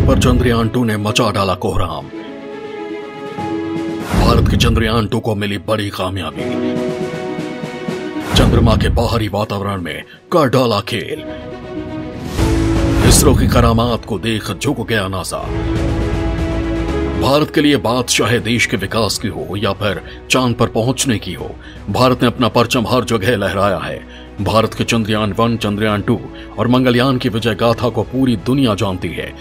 चांद पर चंद्रयान-2 ने मचा डाला कोहराम। भारत के चंद्रयान-2 को मिली बड़ी कामयाबी। चंद्रमा के बाहरी वातावरण में कर डाला खेल। इसरो की करामात को देख झुक गया नासा। भारत के लिए बात चाहे देश के विकास की हो या फिर चांद पर पहुंचने की हो, भारत ने अपना परचम हर जगह लहराया है। भारत के चंद्रयान-1, चंद्रयान-2 और मंगलयान की विजय गाथा को पूरी दुनिया जानती है।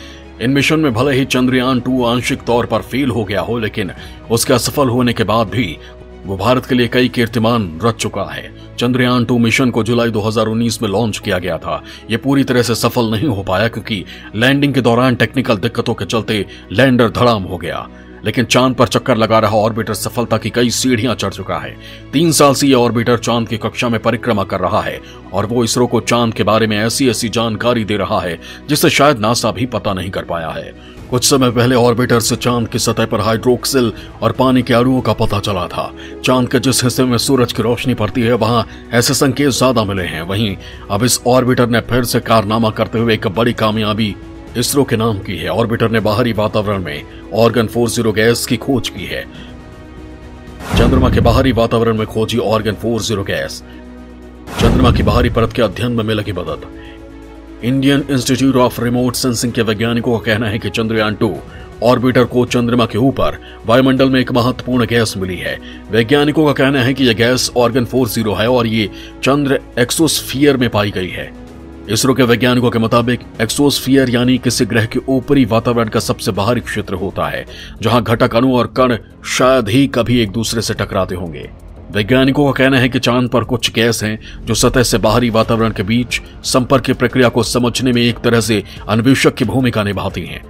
इन मिशन में भले ही चंद्रयान-2 आंशिक तौर पर फेल हो गया हो, लेकिन उसके असफल होने के बाद भी वो भारत के लिए कई कीर्तिमान रच चुका है। चंद्रयान-2 मिशन को जुलाई 2019 में लॉन्च किया गया था। ये पूरी तरह से सफल नहीं हो पाया क्योंकि लैंडिंग के दौरान टेक्निकल दिक्कतों के चलते लैंडर धड़ाम हो गया। लेकिन चांद पर चक्कर लगा रहा ऑर्बिटर सफलता की कई सीढ़ियां चढ़ चुका है। 3 साल से यह ऑर्बिटर चांद की कक्षा में परिक्रमा कर रहा है और वो इसरो को चांद के बारे में ऐसी जानकारी दे रहा है जिसे शायद नासा भी पता नहीं कर पाया है। कुछ समय पहले ऑर्बिटर से चांद की सतह पर हाइड्रोक्सिल और पानी के अणुओं का पता चला था। चांद के जिस हिस्से में सूरज की रोशनी पड़ती है वहां ऐसे संकेत ज्यादा मिले हैं। वहीं अब इस ऑर्बिटर ने फिर से कारनामा करते हुए एक बड़ी कामयाबी इसरो के नाम की है। ऑर्बिटर ने बाहरी वातावरण में ऑर्गन 40 गैस की खोज की है। चंद्रमा के बाहरी वातावरण में खोजी ऑर्गन 40 गैस। चंद्रमा की बाहरी परत के अध्ययन में मिलेगी मदद। Indian institute of remote sensing के वैज्ञानिकों का कहना है कि चंद्रयान-2 ऑर्बिटर को चंद्रमा के ऊपर वायुमंडल में एक महत्वपूर्ण गैस मिली है। वैज्ञानिकों का कहना है कि यह गैस ऑर्गन 40 है और ये चंद्र एक्सोस्फीयर में पाई गई है। इसरो के वैज्ञानिकों के मुताबिक एक्सोस्फीयर यानी किसी ग्रह के ऊपरी वातावरण का सबसे बाहरी क्षेत्र होता है जहां घटक अणु और कण शायद ही कभी एक दूसरे से टकराते होंगे। वैज्ञानिकों का कहना है कि चांद पर कुछ गैस हैं जो सतह से बाहरी वातावरण के बीच संपर्क की प्रक्रिया को समझने में एक तरह से अन्वेषक की भूमिका निभाती हैं।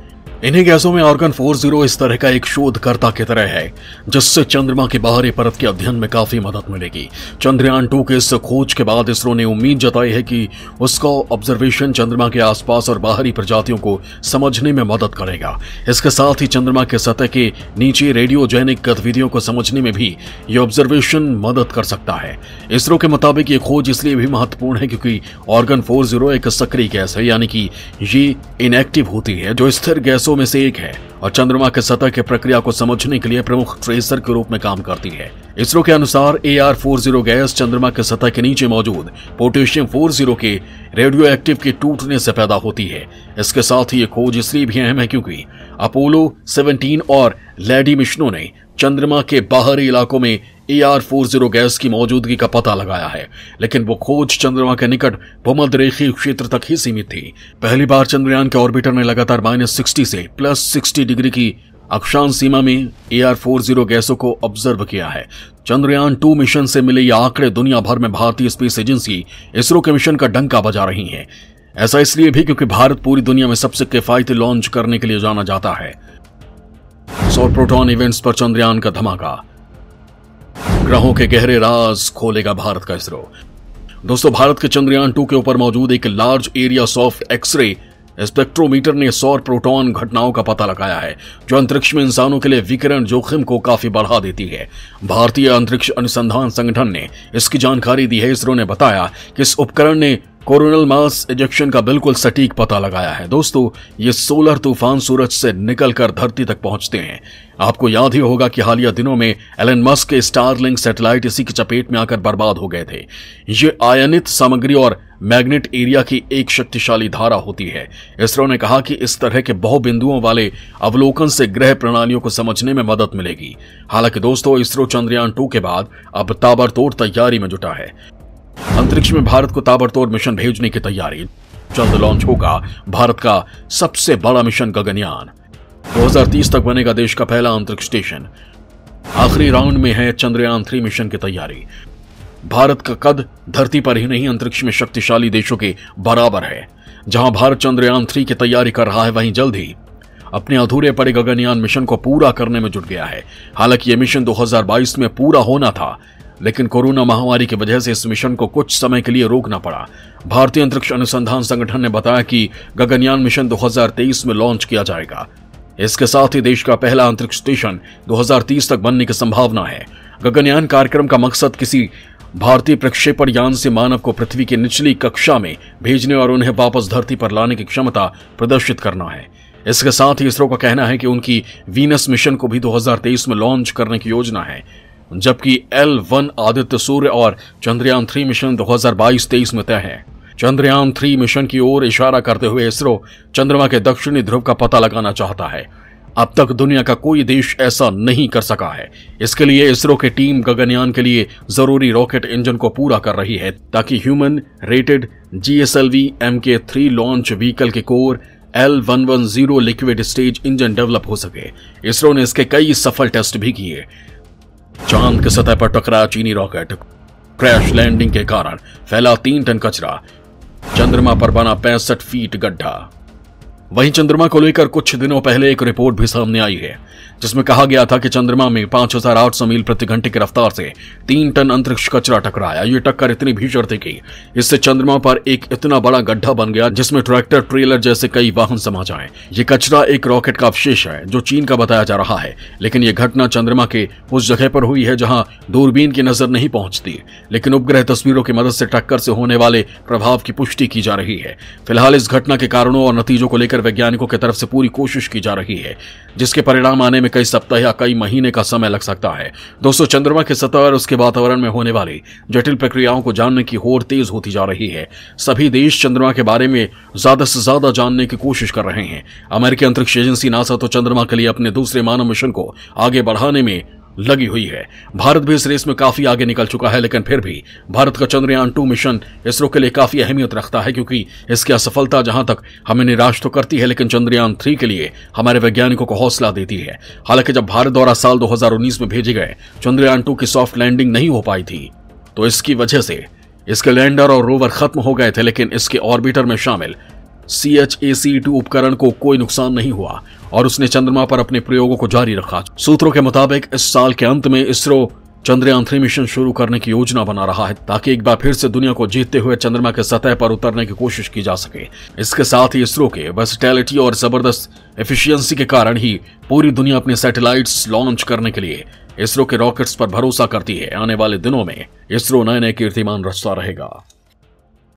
इन्हीं गैसों में ऑर्गन 40 इस तरह का एक शोधकर्ता की तरह है जिससे चंद्रमा की बाहरी परत के अध्ययन में काफी मदद मिलेगी। चंद्रयान-2 के इस खोज के बाद इसरो ने उम्मीद जताई है कि उसका ऑब्जर्वेशन चंद्रमा के आसपास और बाहरी प्रजातियों को समझने में मदद करेगा। इसके साथ ही चंद्रमा के सतह के नीचे रेडियोजेनिक गतिविधियों को समझने में भी ये ऑब्जर्वेशन मदद कर सकता है। इसरो के मुताबिक ये खोज इसलिए भी महत्वपूर्ण है क्योंकि ऑर्गन 40 एक सक्रिय गैस है, यानी कि ये इनएक्टिव होती है जो स्थिर गैसों में से एक है और चंद्रमा के सतह की प्रक्रिया को समझने के लिए प्रमुख ट्रेसर के रूप में काम करती है। इसरो के अनुसार AR40 गैस चंद्रमा के सतह के नीचे मौजूद पोटेशियम 40 के रेडियो एक्टिव के टूटने से पैदा होती है। इसके साथ ही ये खोज इसलिए भी अहम है क्योंकि अपोलो 17 और लैडी मिशनों ने चंद्रमा के बाहरी इलाकों में AR40 गैस की मौजूदगी का पता लगाया है, लेकिन वो खोज चंद्रमा के निकट भूमध्यरेखीय क्षेत्र तक ही सीमित थी। पहली बार चंद्रयान के ऑर्बिटर ने लगातार -60 से +60 डिग्री की अक्षांश सीमा में AR40 गैसों को ऑब्जर्व किया है। चंद्रयान-2 मिशन से मिले ये आंकड़े दुनिया भर में भारतीय स्पेस एजेंसी इसरो के मिशन का डंका बजा रही है। ऐसा इसलिए भी क्योंकि भारत पूरी दुनिया में सबसे किफायती लॉन्च करने के लिए जाना जाता है। सौर प्रोटॉन इवेंट्स पर चंद्रयान का धमाका। ग्रहों के गहरे राज खोलेगा भारत का इसरो। दोस्तों, भारत के चंद्रयान-2 के ऊपर मौजूद एक large area soft X ray spectrometer ने सौर प्रोटॉन घटनाओं का पता लगाया है जो अंतरिक्ष में इंसानों के लिए विकिरण जोखिम को काफी बढ़ा देती है। भारतीय अंतरिक्ष अनुसंधान संगठन ने इसकी जानकारी दी है। इसरो ने बताया कि इस उपकरण ने कोरोनल मास इजेक्शन का बिल्कुल सटीक पता लगाया है। दोस्तों, ये सोलर तूफान सूरज से निकलकर धरती तक पहुंचते हैं। आपको याद ही होगा कि हालिया दिनों में एलन मस्क के स्टारलिंक सैटेलाइट इसी की चपेट में आकर बर्बाद हो गए थे। ये आयनित सामग्री और मैग्नेट एरिया की एक शक्तिशाली धारा होती है। इसरो ने कहा कि इस तरह के बहुबिंदुओं वाले अवलोकन से ग्रह प्रणालियों को समझने में मदद मिलेगी। हालांकि दोस्तों, इसरो चंद्रयान-2 के बाद अब ताबड़तोड़ तैयारी में जुटा है। अंतरिक्ष में भारत को ताबड़तोड़ मिशन भेजने की तैयारी। जल्द लॉन्च होगा भारत का सबसे बड़ा मिशन गगनयान। 2030 तक बनेगा देश का पहला अंतरिक्ष स्टेशन। आखिरी राउंड में है चंद्रयान-3 मिशन की तैयारी। भारत का कद धरती पर ही नहीं अंतरिक्ष में शक्तिशाली देशों के बराबर है। जहां भारत चंद्रयान-3 की तैयारी कर रहा है, वहीं जल्द ही अपने अधूरे पड़े गगनयान मिशन को पूरा करने में जुट गया है। हालांकि यह मिशन 2022 में पूरा होना था, लेकिन कोरोना महामारी की वजह से इस मिशन को कुछ समय के लिए रोकना पड़ा। भारतीय अंतरिक्ष अनुसंधान संगठन ने बताया कि गगनयान मिशन 2023 में लॉन्च किया जाएगा। इसके साथ ही देश का पहला अंतरिक्ष स्टेशन 2030 तक बनने की संभावना है। गगनयान कार्यक्रम का मकसद किसी भारतीय प्रक्षेपण यान से मानव को पृथ्वी की निचली कक्षा में भेजने और उन्हें वापस धरती पर लाने की क्षमता प्रदर्शित करना है। इसके साथ ही इसरो का कहना है कि उनकी वीनस मिशन को भी 2023 में लॉन्च करने की योजना है, जबकि L1 आदित्य सूर्य और चंद्रयान 3 मिशन 2022-23 में तय है। चंद्रयान 3 मिशन की ओर इशारा करते हुए इसरो चंद्रमा के दक्षिणी ध्रुव का पता लगाना चाहता है। अब तक दुनिया का कोई देश ऐसा नहीं कर सका है। इसके लिए इसरो की टीम गगनयान के लिए जरूरी रॉकेट इंजन को पूरा कर रही है, ताकि human rated GSLV Mk3 launch vehicle के core L110 liquid stage engine develop हो सके। इसरो ने इसके कई सफल टेस्ट भी किए। चांद की सतह पर टकराया चीनी रॉकेट, क्रैश लैंडिंग के कारण फैला 3 टन कचरा, चंद्रमा पर बना 65 फीट गड्ढा। वहीं चंद्रमा को लेकर कुछ दिनों पहले एक रिपोर्ट भी सामने आई है, जिसमें कहा गया था कि चंद्रमा में 5800 मील प्रति घंटे की रफ्तार से 3 टन अंतरिक्ष कचरा टकराया। ये टक्कर इतनी भीषण थी कि इससे चंद्रमा पर एक इतना बड़ा गड्ढा बन गया जिसमें ट्रैक्टर ट्रेलर जैसे कई वाहन समा जाएं। ये कचरा एक रॉकेट का अवशेष है जो चीन का बताया जा रहा है, लेकिन यह घटना चंद्रमा के उस जगह पर हुई है जहां दूरबीन की नजर नहीं पहुंचती, लेकिन उपग्रह तस्वीरों की मदद से टक्कर से होने वाले प्रभाव की पुष्टि की जा रही है। फिलहाल इस घटना के कारणों और नतीजों को लेकर वैज्ञानिकों की तरफ से पूरी कोशिश की जा रही है, जिसके परिणाम आने में कई सप्ताह या कई महीने का समय लग सकता है। दोस्तों, चंद्रमा की सतह और उसके वातावरण में होने वाली जटिल प्रक्रियाओं को जानने की होड़ तेज होती जा रही है। सभी देश चंद्रमा के बारे में ज्यादा से ज्यादा जानने की कोशिश कर रहे हैं। अमेरिकी अंतरिक्ष एजेंसी नासा तो चंद्रमा के लिए अपने दूसरे मानव मिशन को आगे बढ़ाने में लगी हुई है। भारत भी इस रेस में काफी आगे निकल चुका है, लेकिन फिर भी भारत का चंद्रयान 2 मिशन इसरो के लिए काफी अहमियत रखता है, क्योंकि इसकी असफलता जहां तक हमें निराश तो करती है, लेकिन चंद्रयान 3 के लिए हमारे वैज्ञानिकों को हौसला देती है। हालांकि जब भारत द्वारा साल 2019 में भेजे गए चंद्रयान 2 की सॉफ्ट लैंडिंग नहीं हो पाई थी, तो इसकी वजह से इसके लैंडर और रोवर खत्म हो गए थे, लेकिन इसके ऑर्बिटर में शामिल CHAC-2 उपकरण को कोई नुकसान नहीं हुआ और उसने चंद्रमा पर अपने प्रयोगों को जारी रखा। सूत्रों के मुताबिक इस साल के अंत में इसरो चंद्रयान 3 मिशन शुरू करने की योजना बना रहा है, ताकि एक बार फिर से दुनिया को जीतते हुए चंद्रमा के सतह पर उतरने की कोशिश की जा सके। इसके साथ ही इसरो के वर्सेटैलिटी और जबरदस्त एफिशिएंसी के कारण ही पूरी दुनिया अपने सैटेलाइट्स लॉन्च करने के लिए इसरो के रॉकेट्स पर भरोसा करती है। आने वाले दिनों में इसरो नए नए कीर्तिमान रचता रहेगा।